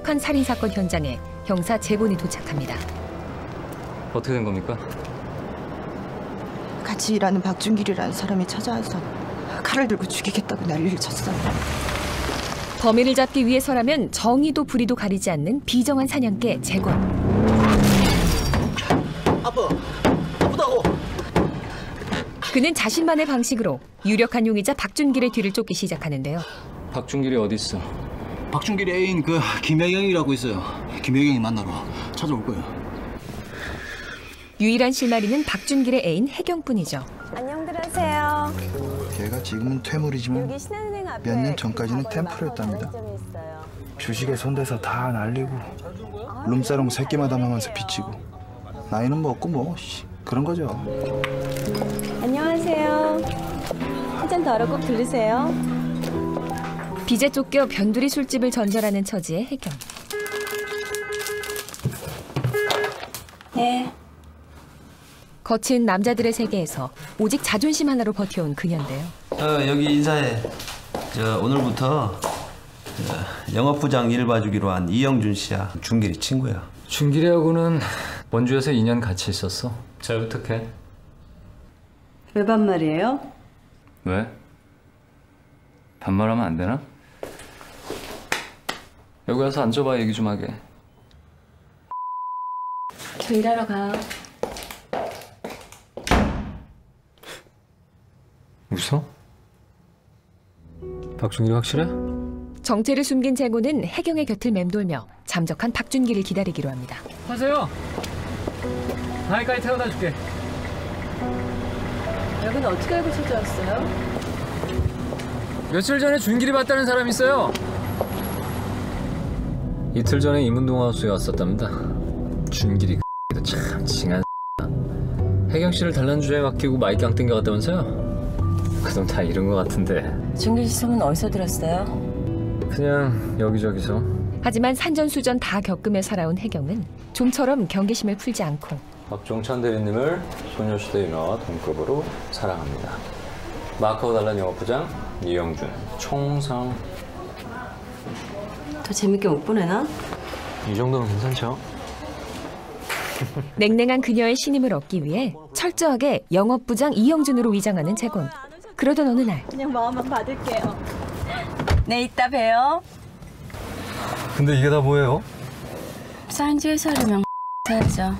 심각한 살인사건 현장에 형사 재본이 도착합니다. 어떻게 된 겁니까? 같이 일하는 박준길이라는 사람이 찾아와서 칼을 들고 죽이겠다고 난리를 쳤어요. 범인을 잡기 위해서라면 정의도 불의도 가리지 않는 비정한 사냥개 재권. 아프다고. 그는 자신만의 방식으로 유력한 용의자 박준길의 뒤를 쫓기 시작하는데요. 박준길이 어디 있어? 박준길의 애인 김혜경이라고 있어요. 김혜경이 만나러 찾아올 거예요. 유일한 실마리는 박준길의 애인 혜경뿐이죠. 안녕들 하세요. 걔가 지금은 퇴물이지만 몇 년 전까지는 템플이었답니다. 주식에 손대서 다 날리고 룸사롱 새끼마다 하면서 비치고 나이는 먹고 뭐 그런 거죠. 안녕하세요. 한 잔 더러 꼭 들르세요. 빚에 쫓겨 변두리 술집을 전전하는 처지의 혜경. 네. 거친 남자들의 세계에서 오직 자존심 하나로 버텨온 그녀인데요. 여기 인사해. 오늘부터 영업부장 일 봐주기로 한 이영준 씨야. 준길이 친구야. 준길이하고는 원주에서 2년 같이 있었어. 잘 부탁해. 왜 반말이에요? 왜? 반말하면 안 되나? 여기 와서 앉아봐, 얘기 좀 하게. 저 일하러 가요. 웃어? 박준길이 확실해? 정체를 숨긴 재고는 혜경의 곁을 맴돌며 잠적한 박준길을 기다리기로 합니다. 하세요. 나이까지 태워다 줄게. 여기는 어떻게 알고 찾아왔어요? 며칠 전에 준길이 봤다는 사람이 있어요. 이틀 전에 이문동 하우스에 왔었답니다. 준길이 참 징한 혜경 씨를 단란 주제에 맡기고 마이깡 땡겨갔다면서요? 그 돈 다 잃은 것 같은데. 준길 씨 소문 어디서 들었어요? 그냥 여기저기서. 하지만 산전수전 다 겪으며 살아온 혜경은 좀처럼 경계심을 풀지 않고 박종찬 대리님을 소녀시대 유나와 동급으로 사랑합니다. 마카오 달란 영업부장 이영준 총상. 더 재밌게 못 보내나? 이 정도면 괜찮죠? 냉랭한 그녀의 신임을 얻기 위해 철저하게 영업부장 이영준으로 위장하는 재권. 그러던 어느 날 그냥 마음만 받을게요. 네, 이따 봬요. 근데 이게 다 뭐예요? 사인지 회사려면 해야죠.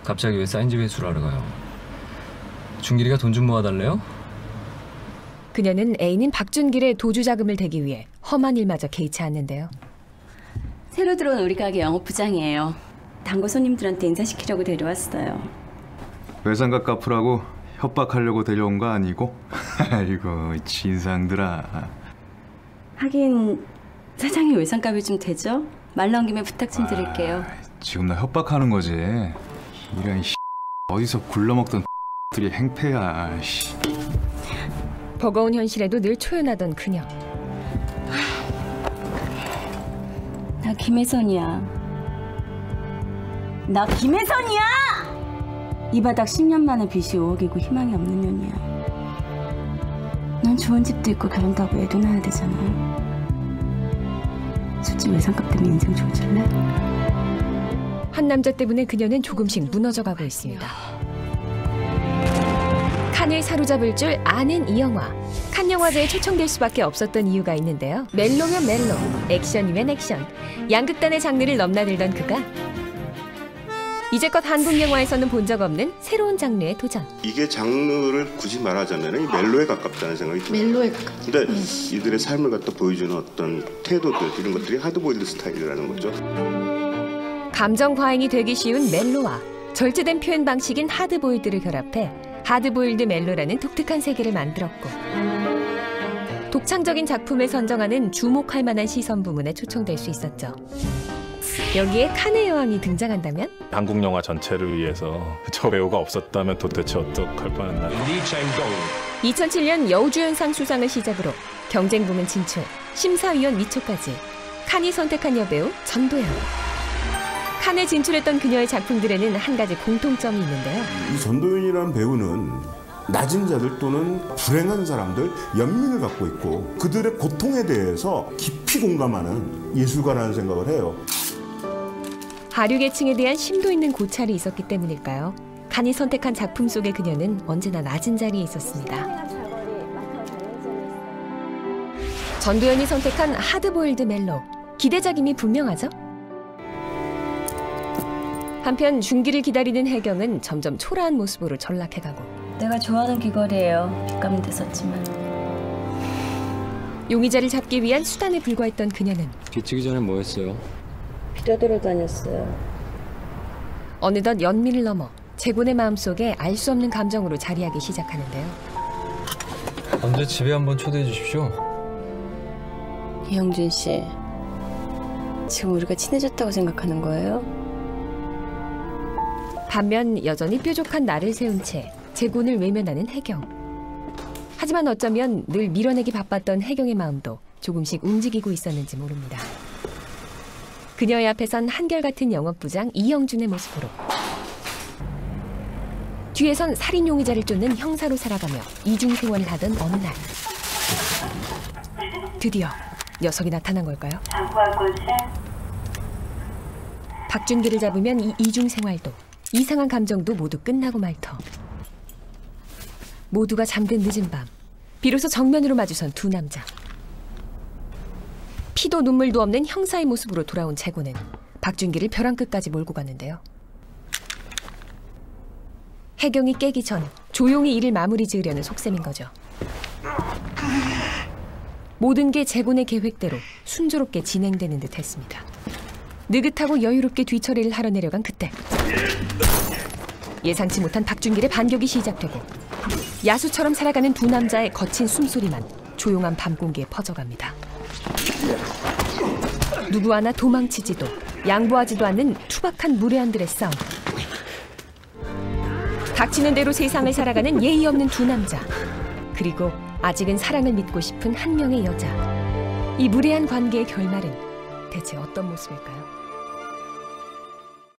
갑자기 왜 사인지 회수를 하러 가요? 준길이가 돈 좀 모아달래요? 그녀는 애인인 박준길의 도주 자금을 대기 위해 험한 일마저 개의치 않는데요. 새로 들어온 우리 가게 영업부장이에요. 단골 손님들한테 인사시키려고 데려왔어요. 외상값 갚으라고 협박하려고 데려온 거 아니고? 아이고 진상들아. 하긴 사장이 외상값이 좀 되죠? 말 나온 김에 부탁 좀 드릴게요. 지금 나 협박하는 거지. 이런 어디서 굴러먹던 들이 행패야. 버거운 현실에도 늘 초연하던 그녀. 나 김혜선이야. 나 김혜선이야! 이 바닥 10년 만에 빚이 5억이고 희망이 없는 년이야. 넌 좋은 집도 있고 결혼도 하고 애도 낳아야 되잖아. 솔직히 외상값 때문에 인생 조질래? 한 남자 때문에 그녀는 조금씩 무너져가고 있습니다. 칸을 사로잡을 줄 아는 이 영화. 칸 영화제에 초청될 수밖에 없었던 이유가 있는데요. 멜로면 멜로, 액션이면 액션. 양극단의 장르를 넘나들던 그가 이제껏 한국 영화에서는 본 적 없는 새로운 장르의 도전. 이게 장르를 굳이 말하자면 이 멜로에 가깝다는 생각이 들어요. 멜로에 가깝다. 근데 이들의 삶을 갖다 보여주는 어떤 태도들 이런 것들이 하드보일드 스타일이라는 거죠. 감정 과잉이 되기 쉬운 멜로와 절제된 표현 방식인 하드보일드를 결합해 하드보일드 멜로라는 독특한 세계를 만들었고 독창적인 작품을 선정하는 주목할 만한 시선 부문에 초청될 수 있었죠. 여기에 칸의 여왕이 등장한다면? 한국 영화 전체를 위해서 저 배우가 없었다면 도대체 어떡할 뻔했나. 2007년 여우주연상 수상을 시작으로 경쟁 부문 진출, 심사위원 미초까지 칸이 선택한 여배우 전도연. 칸에 진출했던 그녀의 작품들에는 한 가지 공통점이 있는데요. 이 전도연이라는 배우는 낮은 자들 또는 불행한 사람들, 연민을 갖고 있고 그들의 고통에 대해서 깊이 공감하는 예술가라는 생각을 해요. 하류 계층에 대한 심도 있는 고찰이 있었기 때문일까요? 칸이 선택한 작품 속의 그녀는 언제나 낮은 자리에 있었습니다. 전도연이 선택한 하드보일드 멜로, 기대작임이 분명하죠? 한편 준기를 기다리는 혜경은 점점 초라한 모습으로 전락해가고 내가 좋아하는 귀걸이에요. 빗감은 됐었지만. 용의자를 잡기 위한 수단에 불과했던 그녀는 뒤치기 전에 뭐 했어요? 빌어들어 다녔어요. 어느덧 연민을 넘어 재곤의 마음속에 알 수 없는 감정으로 자리하기 시작하는데요. 언제 집에 한번 초대해 주십시오. 이영준 씨, 지금 우리가 친해졌다고 생각하는 거예요? 반면 여전히 뾰족한 날을 세운 채 재곤을 외면하는 혜경. 하지만 어쩌면 늘 밀어내기 바빴던 혜경의 마음도 조금씩 움직이고 있었는지 모릅니다. 그녀의 앞에선 한결같은 영업부장 이영준의 모습으로, 뒤에선 살인 용의자를 쫓는 형사로 살아가며 이중생활을 하던 어느 날 드디어 녀석이 나타난 걸까요? 박준기를 잡으면 이 이중생활도 이상한 감정도 모두 끝나고 말 터. 모두가 잠든 늦은 밤, 비로소 정면으로 마주선 두 남자. 피도 눈물도 없는 형사의 모습으로 돌아온 재곤은 박준기를 벼랑 끝까지 몰고 갔는데요. 혜경이 깨기 전 조용히 일을 마무리 지으려는 속셈인 거죠. 모든 게 재곤의 계획대로 순조롭게 진행되는 듯 했습니다. 느긋하고 여유롭게 뒤처리를 하러 내려간 그때 예상치 못한 박준길의 반격이 시작되고 야수처럼 살아가는 두 남자의 거친 숨소리만 조용한 밤 공기에 퍼져갑니다. 누구 하나 도망치지도 양보하지도 않는 투박한 무례한들의 싸움. 닥치는 대로 세상을 살아가는 예의 없는 두 남자, 그리고 아직은 사랑을 믿고 싶은 한 명의 여자. 이 무례한 관계의 결말은 대체 어떤 모습일까요?